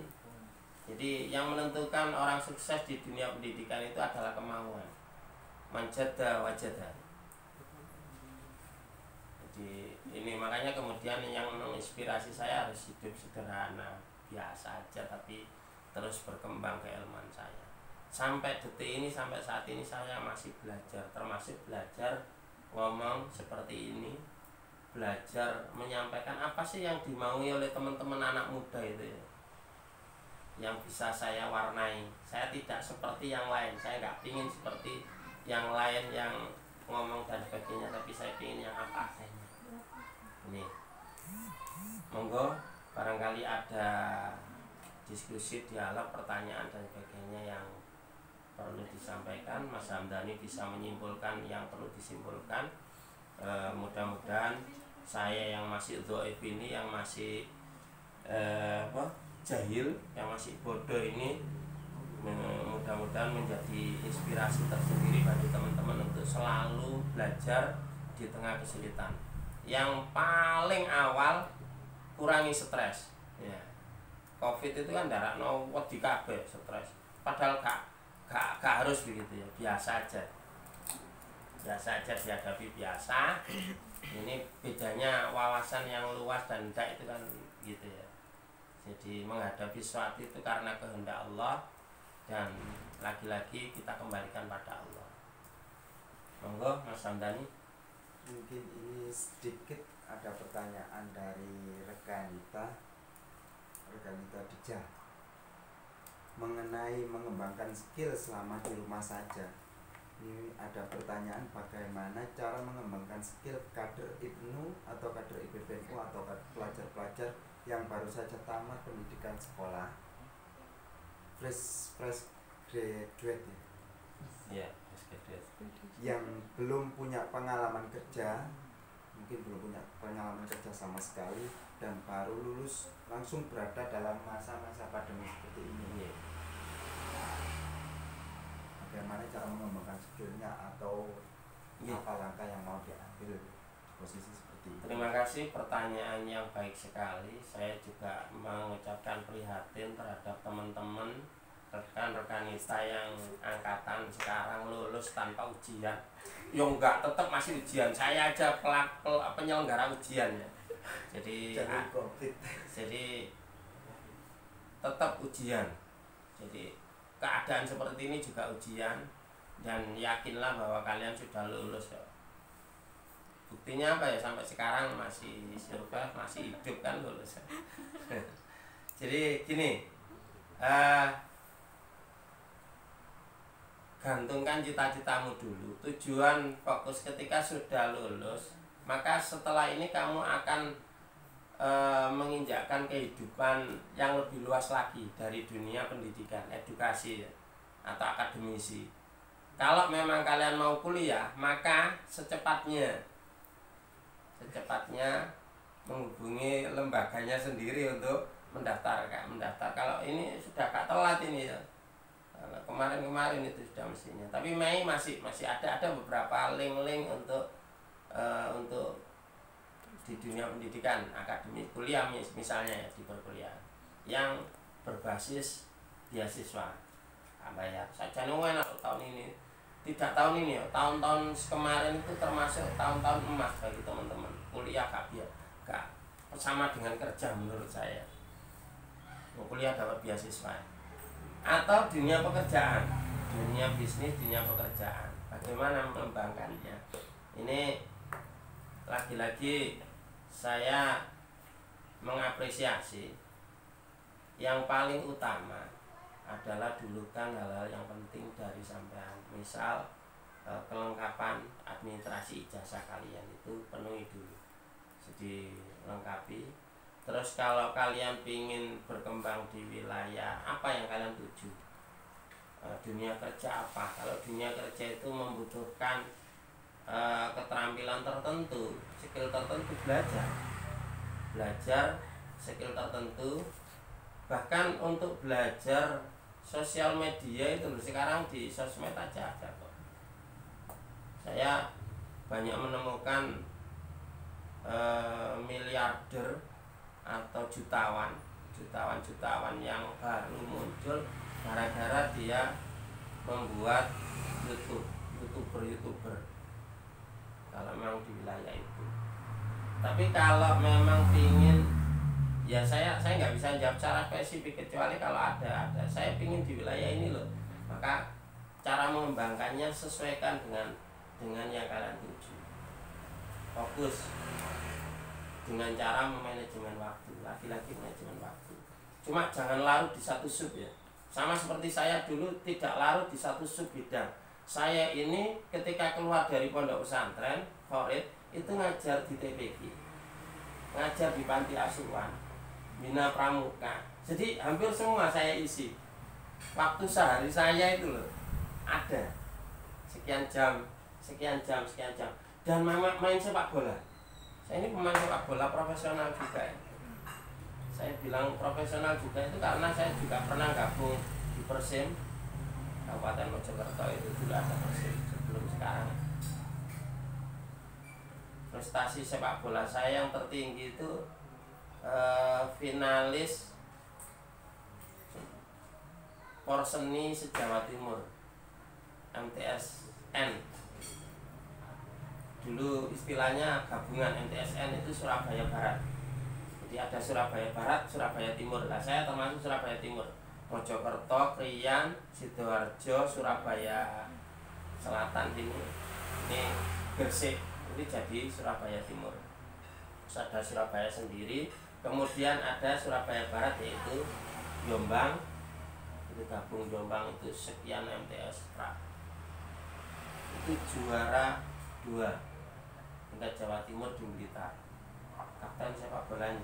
Jadi yang menentukan orang sukses di dunia pendidikan itu adalah kemauan. Manjada wajada. Jadi ini makanya kemudian yang menginspirasi saya harus hidup sederhana, biasa aja, tapi terus berkembang keilmuan saya. Sampai detik ini, sampai saat ini saya masih belajar, termasuk belajar ngomong seperti ini, belajar menyampaikan apa sih yang dimaui oleh teman-teman anak muda itu ya, yang bisa saya warnai. Saya tidak seperti yang lain, saya nggak pingin seperti yang lain yang ngomong dan sebagainya, tapi saya pingin yang apa adanya. Ini monggo barangkali ada diskusi, dialog, pertanyaan dan sebagainya yang perlu disampaikan. Mas Hamdani bisa menyimpulkan yang perlu disimpulkan. Mudah-mudahan saya yang masih dhaif ini, yang masih jahil, yang masih bodoh ini, mudah-mudahan menjadi inspirasi tersendiri bagi teman-teman untuk selalu belajar di tengah kesulitan. Yang paling awal, kurangi stres ya. Covid itu kan ndarakno wedi kabeh stres. Padahal gak harus begitu ya, biasa aja dihadapi biasa. Ini bedanya wawasan yang luas dan enggak itu kan gitu ya. Jadi menghadapi sesuatu itu karena kehendak Allah, dan lagi-lagi kita kembalikan pada Allah. Monggo Mas Hamdani. Mungkin ini sedikit ada pertanyaan dari rekan kita Dija, mengenai mengembangkan skill selama di rumah saja. Ini ada pertanyaan, bagaimana cara mengembangkan skill kader IPNU atau kader IPBNU atau pelajar-pelajar yang baru saja tamat pendidikan sekolah, fresh graduate ya, yang belum punya pengalaman kerja, mungkin belum punya pengalaman kerja sama sekali, dan baru lulus langsung berada dalam masa-masa pandemi seperti ini. Bagaimana cara mengembangkan skillnya atau apa langkah yang mau diambil posisi seperti ini? Terima kasih, pertanyaan yang baik sekali. Saya juga mengucapkan prihatin terhadap teman-teman rekan-rekan kita yang angkatan sekarang lulus tanpa ujian. Ya enggak, tetap masih ujian. Saya aja penyelenggara ujian ya. Jadi tetap ujian. Jadi keadaan seperti ini juga ujian, dan yakinlah bahwa kalian sudah lulus ya. Buktinya apa ya, sampai sekarang masih survive, masih hidup kan, lulus. Jadi gini, gantungkan cita-citamu dulu, tujuan fokus ketika sudah lulus, maka setelah ini kamu akan menginjakkan kehidupan yang lebih luas lagi dari dunia pendidikan, edukasi atau akademisi. Kalau memang kalian mau kuliah, maka secepatnya menghubungi lembaganya sendiri untuk mendaftar. Kalau ini sudah gak telat ini ya, kemarin itu sudah mestinya. Tapi Mei masih ada beberapa link untuk di dunia pendidikan, akademik, kuliah misalnya ya, di perkuliahan yang berbasis beasiswa bayar saja. Enak tahun ini, tidak tahun ini ya, tahun-tahun kemarin itu termasuk tahun-tahun emas bagi teman-teman. Kuliah gak sama dengan kerja menurut saya. Kuliah dapat beasiswa atau dunia pekerjaan, dunia bisnis, dunia pekerjaan, bagaimana mengembangkannya. Ini lagi-lagi saya mengapresiasi yang paling utama adalah dulukan hal-hal yang penting dari sampean. Misal kelengkapan administrasi ijazah kalian itu penuhi dulu, jadi lengkapi. Terus kalau kalian ingin berkembang di wilayah apa yang kalian tuju, dunia kerja apa, kalau dunia kerja itu membutuhkan keterampilan tertentu, skill tertentu, belajar skill tertentu. Bahkan untuk belajar sosial media itu sekarang di sosmed aja ada kok. Saya banyak menemukan miliarder atau jutawan yang baru muncul gara-gara dia membuat youtuber kalau memang di wilayah itu. Tapi kalau memang pingin, ya saya nggak bisa jawab secara spesifik, kecuali kalau ada saya pingin di wilayah ini loh, maka cara mengembangkannya sesuaikan dengan yang kalian tuju. Fokus dengan cara memanajemen waktu, lagi-lagi manajemen waktu. Cuma jangan larut di satu sub ya. Sama seperti saya dulu tidak larut di satu sub bidang. Saya ini ketika keluar dari pondok pesantren Khorid itu ngajar di TPG, ngajar di panti asuhan, bina pramuka. Jadi hampir semua saya isi. Waktu sehari saya itu loh ada sekian jam. Dan main sepak bola. Saya ini pemain sepak bola profesional juga ya. Saya bilang profesional juga itu karena saya juga pernah gabung di Persim Kabupaten Mojokerto, itu dulu ada Persim sebelum sekarang. Prestasi sepak bola saya yang tertinggi itu finalis Porseni se-Jawa Timur, MTSN. Dulu istilahnya gabungan MTSN itu Surabaya Barat. Jadi ada Surabaya Barat, Surabaya Timur. Nah, saya termasuk Surabaya Timur. Mojokerto, Krian, Sidoarjo, Surabaya Selatan ini Gresik. Ini jadi Surabaya Timur. Terus ada Surabaya sendiri, kemudian ada Surabaya Barat yaitu Jombang. Itu gabung Jombang itu sekian MTS Pra. Itu juara 2 tingkat Jawa Timur di Blitar. Kapten sepak bolanya.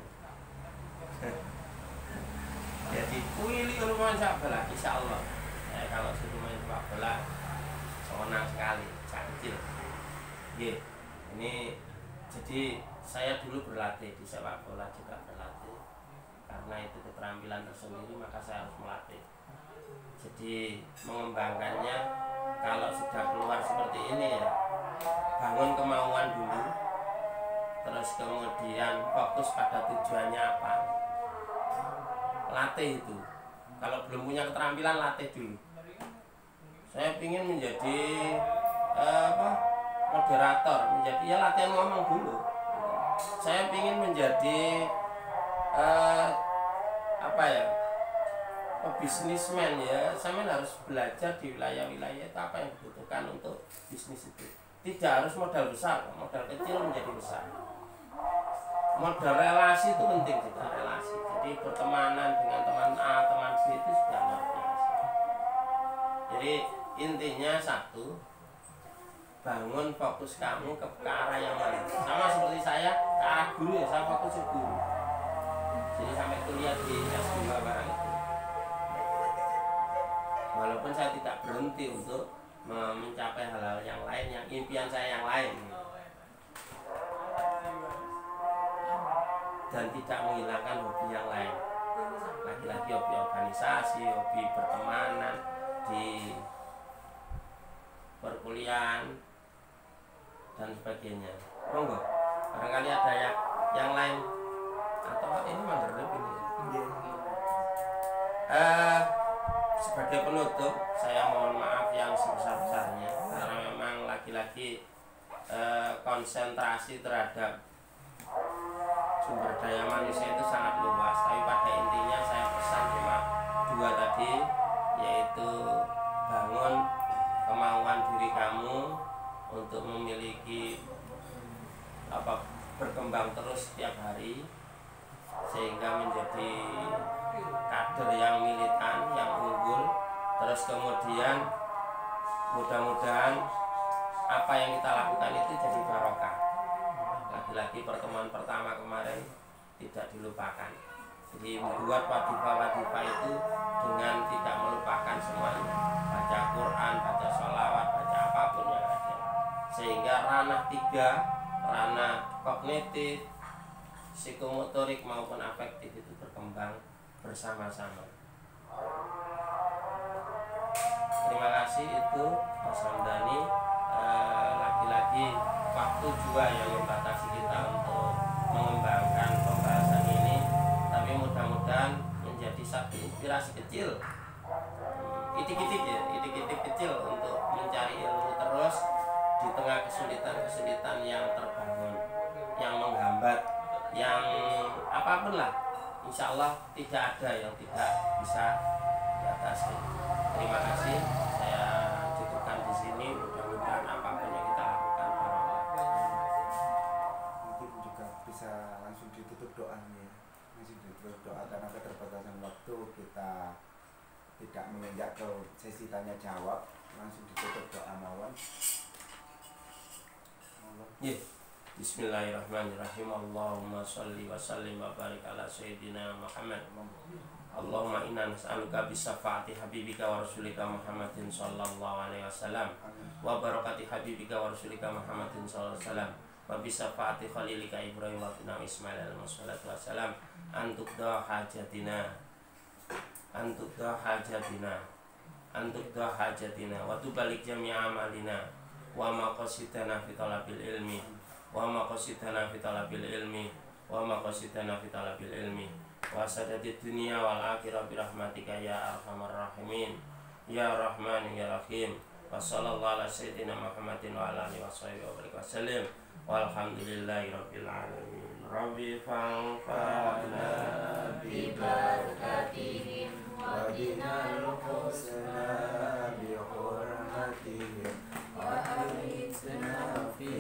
Jadi kuili main sepak bola, insya Allah. Kalau sudah main sepak bola, senang sekali, kecil. Ini jadi saya dulu berlatih di sepak bola juga berlatih. Karena itu keterampilan tersendiri, maka saya harus melatih. Jadi mengembangkannya kalau sudah keluar seperti ini ya, bangun kemauan dulu, terus kemudian fokus pada tujuannya apa, latih itu. Kalau belum punya keterampilan, latih dulu. Saya ingin menjadi moderator, menjadi ya latihan ngomong dulu. Saya ingin menjadi bisnismen ya. Saya harus belajar di wilayah-wilayah itu apa yang dibutuhkan untuk bisnis itu. Tidak harus modal besar, modal kecil menjadi besar. Modal relasi itu penting juga, relasi. Jadi pertemanan dengan teman A, teman B itu sudah luar biasa. Jadi intinya satu, bangun fokus kamu ke arah yang mana. Sama seperti saya ke arah guru ya, saya fokus ke guru. Jadi sampai kuliah di S2 barang itu. Walaupun saya tidak berhenti untuk mencapai hal-hal yang lain, yang impian saya yang lain, dan tidak menghilangkan hobi yang lain. Lagi-lagi hobi organisasi, hobi pertemanan di perkuliahan dan sebagainya. Monggo, barangkali ada yang lain atau ini mangrove ini. Sebagai penutup, saya mohon maaf yang sebesar-besarnya karena memang lagi-lagi konsentrasi terhadap sumber daya manusia itu sangat luas. Tapi pada intinya saya pesan cuma 2 tadi, yaitu bangun kemauan diri kamu untuk memiliki berkembang terus setiap hari sehingga menjadi kader kader yang militan, yang unggul. Terus kemudian mudah-mudahan apa yang kita lakukan itu jadi barokah. Lagi-lagi pertemuan pertama kemarin tidak dilupakan. Jadi membuat wadifah-wadifah itu dengan tidak melupakan semuanya. Baca Quran, baca sholawat, baca apapun yang ada. Sehingga ranah 3, ranah kognitif, psikomotorik maupun afektif itu berkembang bersama-sama. Terima kasih itu Mas Hamdani. Lagi-lagi waktu juga yang membatasi kita untuk mengembangkan pembahasan ini, tapi mudah-mudahan menjadi satu inspirasi kecil, itik-itik kecil untuk mencari ilmu terus di tengah kesulitan-kesulitan yang terbangun, yang menghambat, yang apapun lah. Insya Allah tidak ada yang tidak bisa diatasi. Terima kasih. Saya cukupkan di sini. Mudah-mudahan apapun yang kita lakukan mungkin juga bisa langsung ditutup doanya, langsung ditutup doa karena keterbatasan waktu kita tidak menginjak ke sesi tanya jawab, langsung ditutup doa mawon. Bismillahirrahmanirrahim. Allahumma sholli wa sallim wa barik ala sayyidina Muhammad. Allahumma inna nas'aluka bisyafaati habibika wa rasulika Muhammadin sallallahu alaihi wasallam wa barakati habibika wa rasulika Muhammadin sallallahu alaihi wasallam wa bisyafaati khalilika Ibrahim wa bina Ismail alaihi wasallam antukda hajatina wa tubalik jami'a amalina wa maqasidana fi talabil ilmi wa maqasidana fi talabil ilmi wa sadadid dunia wal akhirah birahmatika ya arhamar rahimin ya rahman ya rahim. Wa sallallahu ala sayyidina Muhammadin wa ala alihi wa sahbihi wa barik wasallam walhamdulillahi rabbil alamin. Rabbi fanfa'na bi barakatihim wa dinal husna bi hurmatihim wa aritna fi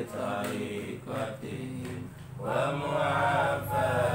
tariqatihim wa mu'afa